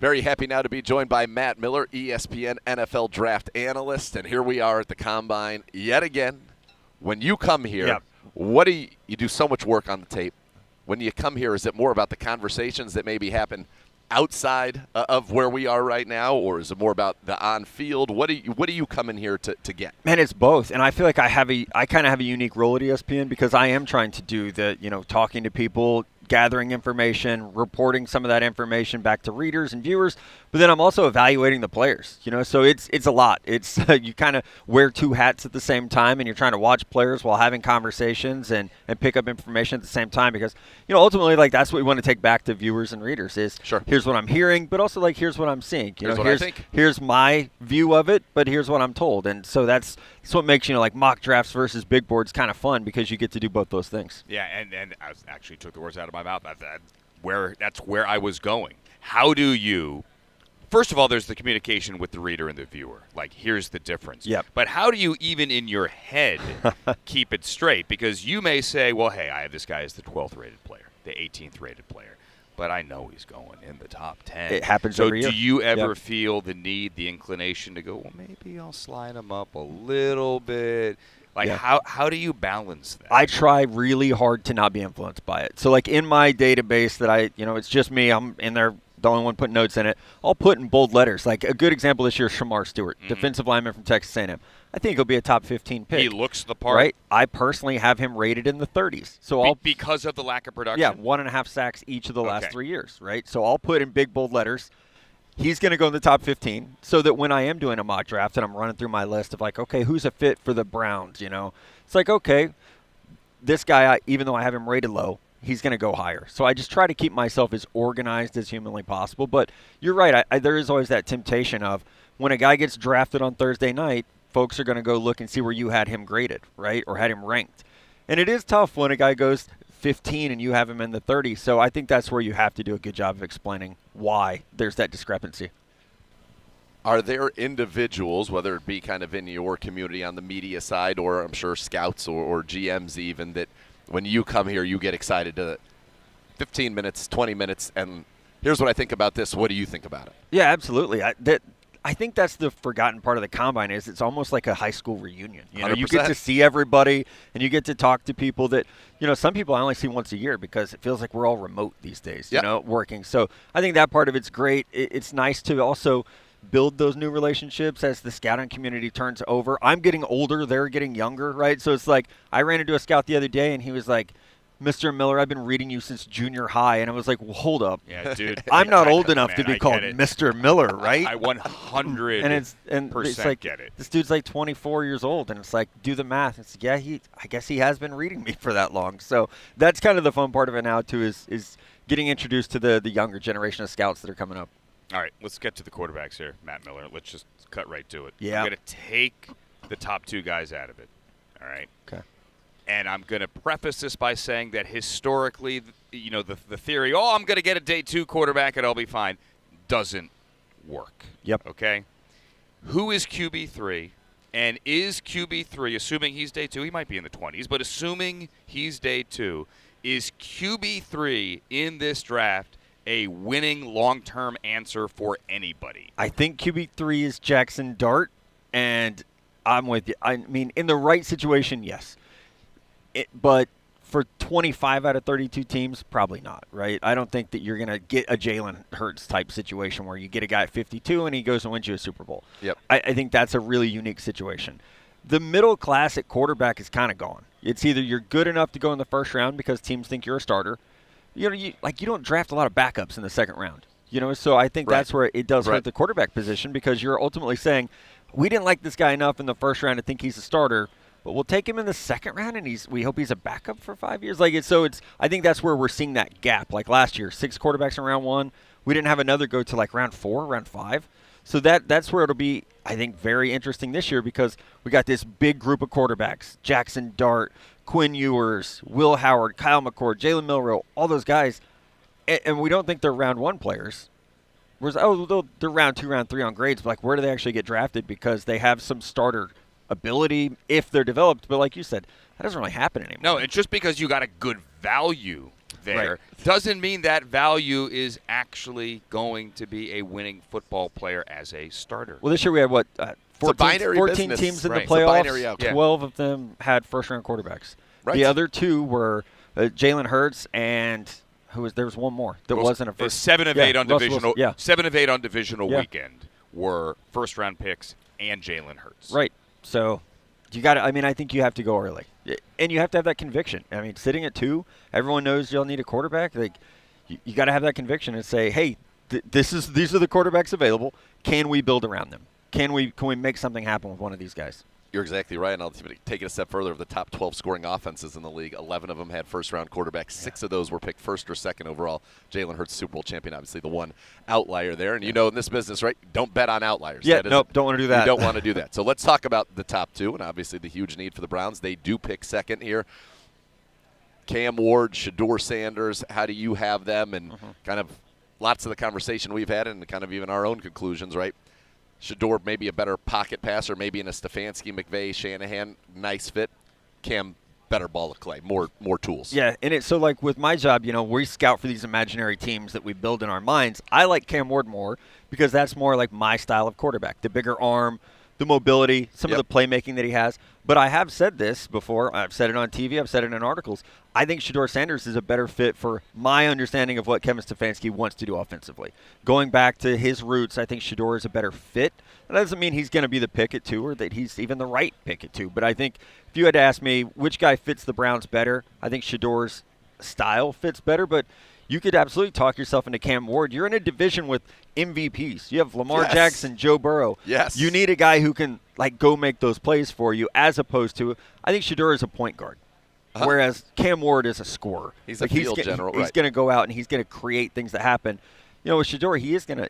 Very happy now to be joined by Matt Miller, ESPN NFL draft analyst. And here we are at the Combine yet again. When you come here, what do you do so much work on the tape. When you come here, is it more about the conversations that maybe happen outside of where we are right now, or is it more about the on-field? What do you come in here to get? Man, it's both. And I feel like I kind of have a unique role at ESPN because I am trying to do the, talking to people, gathering information, reporting some of that information back to readers and viewers, but then I'm also evaluating the players, so it's a lot. It's you kind of wear two hats at the same time, and you're trying to watch players while having conversations and pick up information at the same time because, ultimately, like, that's what we want to take back to viewers and readers is here's what I'm hearing, but also, like, here's what I'm seeing. Here's what I think. Here's my view of it, but here's what I'm told. And so that's what makes, like, mock drafts versus big boards kind of fun because you get to do both those things. Yeah, and I actually took the words out of my mouth. That's where I was going. How do you – first of all, there's the communication with the reader and the viewer. Like, here's the difference. Yep. But how do you even in your head keep it straight? Because you may say, well, hey, I have this guy as the 12th rated player, the 18th rated player, but I know he's going in the top 10. It happens so every year. Do you ever feel the need, the inclination to go, well, maybe I'll slide him up a little bit? Like, how do you balance that? I try really hard to not be influenced by it. So, like, in my database that it's just me, I'm in there, the only one putting notes in it, I'll put in bold letters. Like, a good example this year is Shamar Stewart, defensive lineman from Texas A&M. I think he'll be a top 15 pick. He looks the part. Right? I personally have him rated in the 30s. So because of the lack of production? Yeah, 1.5 sacks each of the last 3 years, right? So I'll put in big, bold letters. He's going to go in the top 15 so that when I am doing a mock draft and I'm running through my list of like, okay, who's a fit for the Browns, It's like, okay, this guy, even though I have him rated low, he's going to go higher. So I just try to keep myself as organized as humanly possible. But you're right. There is always that temptation of when a guy gets drafted on Thursday night, folks are going to go look and see where you had him graded, right, or had him ranked. And it is tough when a guy goes 15 and you have him in the 30s. So I think that's where you have to do a good job of explaining why there's that discrepancy. Are there individuals, whether it be kind of in your community on the media side or I'm sure scouts or GMs even, that when you come here you get excited to 15 minutes, 20 minutes, and here's what I think about this. What do you think about it? Yeah, absolutely. I think that's the forgotten part of the Combine is it's almost like a high school reunion. You get to see everybody and you get to talk to people that, some people I only see once a year because it feels like we're all remote these days, working. So I think that part of it's great. It's nice to also build those new relationships as the scouting community turns over. I'm getting older. They're getting younger, right? So it's like I ran into a scout the other day and he was like, Mr. Miller, I've been reading you since junior high. And I was like, well, hold up. Yeah, dude. I'm not old enough to be called Mr. Miller, right? I 100% get it. This dude's like 24 years old. And it's like, do the math. It's I guess he has been reading me for that long. So that's kind of the fun part of it now, too, is getting introduced to the younger generation of scouts that are coming up. All right, let's get to the quarterbacks here, Matt Miller. Let's just cut right to it. Yeah. I'm going to take the top two guys out of it, all right? Okay. And I'm going to preface this by saying that historically, the theory, I'm going to get a day two quarterback and I'll be fine, doesn't work. Yep. Okay? Who is QB3? And is QB3, assuming he's day two, he might be in the 20s, but assuming he's day two, is QB3 in this draft a winning long-term answer for anybody? I think QB3 is Jackson Dart, and I'm with you. I mean, in the right situation, yes. But for 25 out of 32 teams, probably not, right? I don't think that you're going to get a Jalen Hurts type situation where you get a guy at 52 and he goes and wins you a Super Bowl. Yep. I think that's a really unique situation. The middle class at quarterback is kind of gone. It's either you're good enough to go in the first round because teams think you're a starter. You don't draft a lot of backups in the second round. So I think that's where it does hurt the quarterback position because you're ultimately saying, we didn't like this guy enough in the first round to think he's a starter, but we'll take him in the second round and we hope he's a backup for 5 years. I think that's where we're seeing that gap. Like last year, 6 quarterbacks in round 1. We didn't have another go to like round 4, round 5. So that's where it'll be, I think, very interesting this year because we got this big group of quarterbacks, Jackson Dart, Quinn Ewers, Will Howard, Kyle McCord, Jalen Milroe, all those guys, and we don't think they're round 1 players. Whereas, they're round 2, round 3 on grades, but like where do they actually get drafted because they have some starter ability if they're developed. But like you said, that doesn't really happen anymore. No, it's just because you got a good value there. Right. Doesn't mean that value is actually going to be a winning football player as a starter. Well, this year we had, 14 business. teams in Right. the It's a binary playoffs. outcome. 12 of them had first-round quarterbacks. Right. The other 2 were Jalen Hurts and there was one more that wasn't a first. 7 of 8 on Russell divisional. Wilson, yeah. 7 of 8 on divisional Yeah. weekend were first-round picks and Jalen Hurts. Right. So you got to. I mean, I think you have to go early, and you have to have that conviction. I mean, sitting at 2, everyone knows you'll need a quarterback. Like, you got to have that conviction and say, hey, these are the quarterbacks available. Can we build around them? Can we make something happen with one of these guys? You're exactly right, and I'll take it a step further. Of the top 12 scoring offenses in the league, 11 of them had first-round quarterbacks. 6 of those were picked first or second overall. Jalen Hurts, Super Bowl champion, obviously the one outlier there. And you know in this business, right, don't bet on outliers. Yeah, nope, don't want to do that. You don't want to do that. So let's talk about the top 2, and obviously the huge need for the Browns. They do pick second here. Cam Ward, Shedeur Sanders, how do you have them? And kind of lots of the conversation we've had and kind of even our own conclusions, right? Shedeur maybe a better pocket passer, maybe in a Stefanski, McVay, Shanahan, nice fit. Cam, better ball of clay, more tools. Yeah, and it's so like with my job, we scout for these imaginary teams that we build in our minds. I like Cam Ward more because that's more like my style of quarterback, the bigger arm, the mobility, some of the playmaking that he has. But I have said this before. I've said it on TV. I've said it in articles. I think Shedeur Sanders is a better fit for my understanding of what Kevin Stefanski wants to do offensively. Going back to his roots, I think Shedeur is a better fit. That doesn't mean he's going to be the pick at 2 or that he's even the right pick at 2. But I think if you had to ask me which guy fits the Browns better, I think Shedeur's style fits better. But you could absolutely talk yourself into Cam Ward. You're in a division with MVPs. You have Lamar Jackson, Joe Burrow. Yes. You need a guy who can go make those plays for you, as opposed to I think Shedeur is a point guard, whereas Cam Ward is a scorer. He's a field general. He's going to go out and he's going to create things that happen. With Shedeur,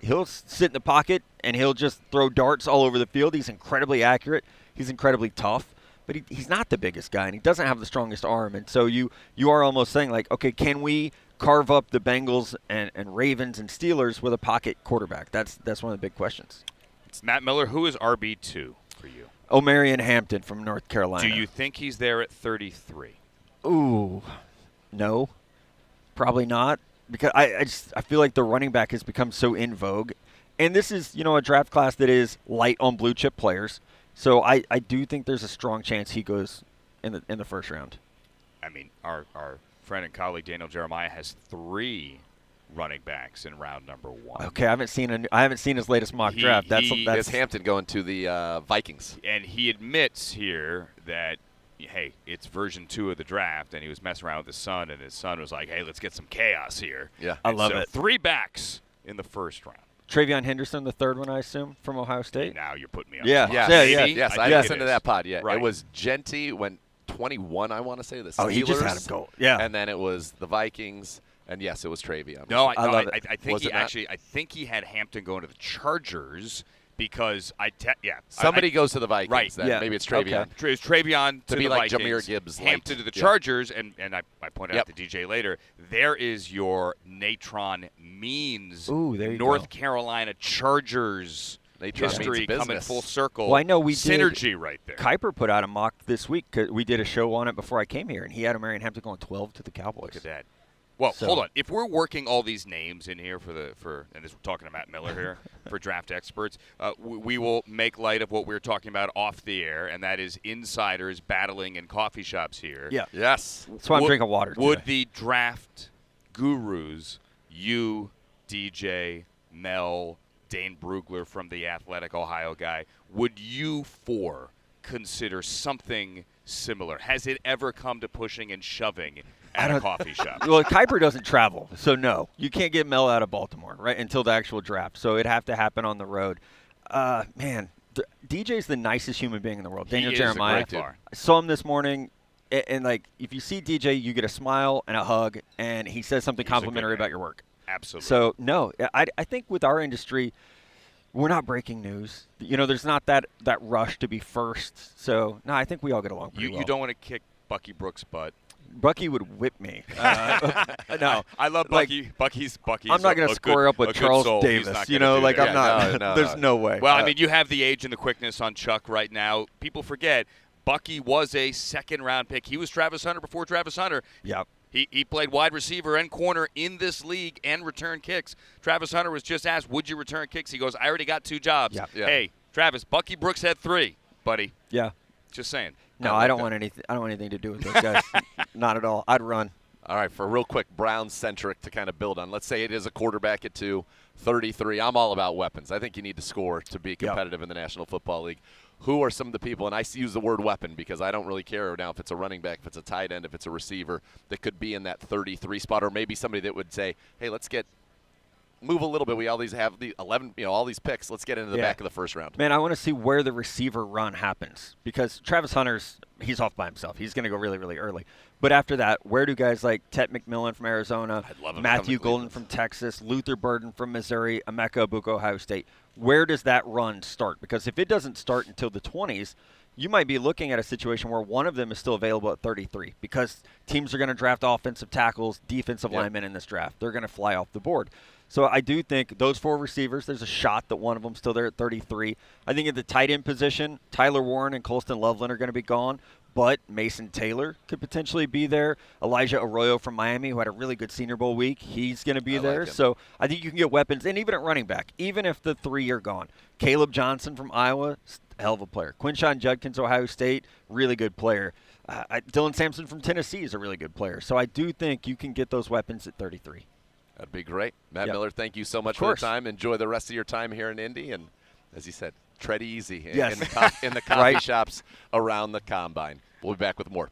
he'll sit in the pocket and he'll just throw darts all over the field. He's incredibly accurate. He's incredibly tough. But he's not the biggest guy, and he doesn't have the strongest arm. And so you are almost saying, okay, can we carve up the Bengals and Ravens and Steelers with a pocket quarterback? That's one of the big questions. It's Matt Miller. Who is RB2 for you? O'Marion Hampton from North Carolina. Do you think he's there at 33? Ooh, no, probably not. Because I feel like the running back has become so in vogue. And this is, a draft class that is light on blue chip players. So I do think there's a strong chance he goes in the first round. I mean, our friend and colleague Daniel Jeremiah has 3 running backs in round number 1. Okay, I haven't seen his latest mock draft. That's Hampton going to the Vikings. And he admits here that, hey, it's version 2 of the draft, and he was messing around with his son, and his son was like, hey, let's get some chaos here. Yeah, I love it. 3 backs in the first round. Travion Henderson, the third one, I assume, from Ohio State. Now you're putting me on. Yeah, the yes, spot. yeah. Yes, I listened to that pod. Yeah, Right. It was Genty when 21, I want to say, the Steelers. Oh, he just had him go. Yeah. And then it was the Vikings, and yes, it was Travion. No, I love it. I think Was it not? I think he had Hampton going to the Chargers because Somebody goes to the Vikings. Right. Then. Yeah. Maybe it's Travion. It's Travion to be the like Vikings, Jahmyr Gibbs light. Hampton to the Yeah. Chargers, and I pointed out Yep. to DJ later. There is your Natron Means. Ooh, there you North go. Carolina Chargers Natron means history coming business. full circle. Well, I know we synergy right there. Kuiper put out a mock this week. 'Cause we did a show on it before I came here, and he had O'Marion Hampton going 12 to the Cowboys. Look at that. Well, So- hold on. If we're working all these names in here and this we're talking to Matt Miller here for draft experts, we will make light of what we were talking about off the air, and that is insiders battling in coffee shops here. Yeah. Yes. That's why I'm drinking water Would today. the draft gurus, you, DJ, Mel, Dane Brugler from the Athletic Ohio guy, would you four consider something similar? Has it ever come to pushing and shoving at a coffee shop? Well, Kuiper doesn't travel, so no. You can't get Mel out of Baltimore, right, until the actual draft. So it'd have to happen on the road. Man, DJ's the nicest human being in the world. Daniel He is a Jeremiah. great dude. I saw him this morning, and like, if you see DJ, you get a smile and a hug, and he says something He's a good complimentary guy. about your work. Absolutely. So, no, I think with our industry, we're not breaking news. There's not that rush to be first. So, no, I think we all get along pretty well. You don't want to kick Bucky Brooks' butt. Bucky would whip me. No. I love Bucky. Bucky's I'm not going to square up with Charles Davis. I'm not. No, there's no way. Well, I mean, you have the age and the quickness on Chuck right now. People forget Bucky was a second-round pick. He was Travis Hunter before Travis Hunter. Yep. He played wide receiver and corner in this league and returned kicks. Travis Hunter was just asked, would you return kicks? He goes, I already got 2 jobs. Yeah. Yeah. Hey, Travis, Bucky Brooks had 3, buddy. Yeah. Just saying. No, I don't want anything. I don't want anything to do with those guys. Not at all. I'd run. All right, for real quick, Browns-centric to kind of build on. Let's say it is a quarterback at 2, 33. I'm all about weapons. I think you need to score to be competitive in the National Football League. Who are some of the people, and I use the word weapon because I don't really care now if it's a running back, if it's a tight end, if it's a receiver, that could be in that 33 spot, or maybe somebody that would say, hey, let's move a little bit. We always have the 11, all these picks. Let's get into the back of the first round. Man, I want to see where the receiver run happens because Travis Hunter's, he's off by himself. He's going to go really, really early. But after that, where do guys like Tet McMillan from Arizona, Matthew Golden from Texas, Luther Burden from Missouri, Emeka Egbuka, Ohio State, where does that run start? Because if it doesn't start until the 20s, you might be looking at a situation where one of them is still available at 33 because teams are going to draft offensive tackles, defensive linemen in this draft. They're going to fly off the board. So I do think those 4 receivers, there's a shot that one of them's still there at 33. I think at the tight end position, Tyler Warren and Colston Loveland are going to be gone, but Mason Taylor could potentially be there. Elijah Arroyo from Miami, who had a really good Senior Bowl week, he's going to be there. So I think you can get weapons, and even at running back, even if the 3 are gone. Caleb Johnson from Iowa, hell of a player. Quinshon Judkins, Ohio State, really good player. Dylan Sampson from Tennessee is a really good player. So I do think you can get those weapons at 33. That'd be great. Matt Miller, thank you so much for the time. Enjoy the rest of your time here in Indy. And as you said, tread easy in the coffee shops around the Combine. We'll be back with more.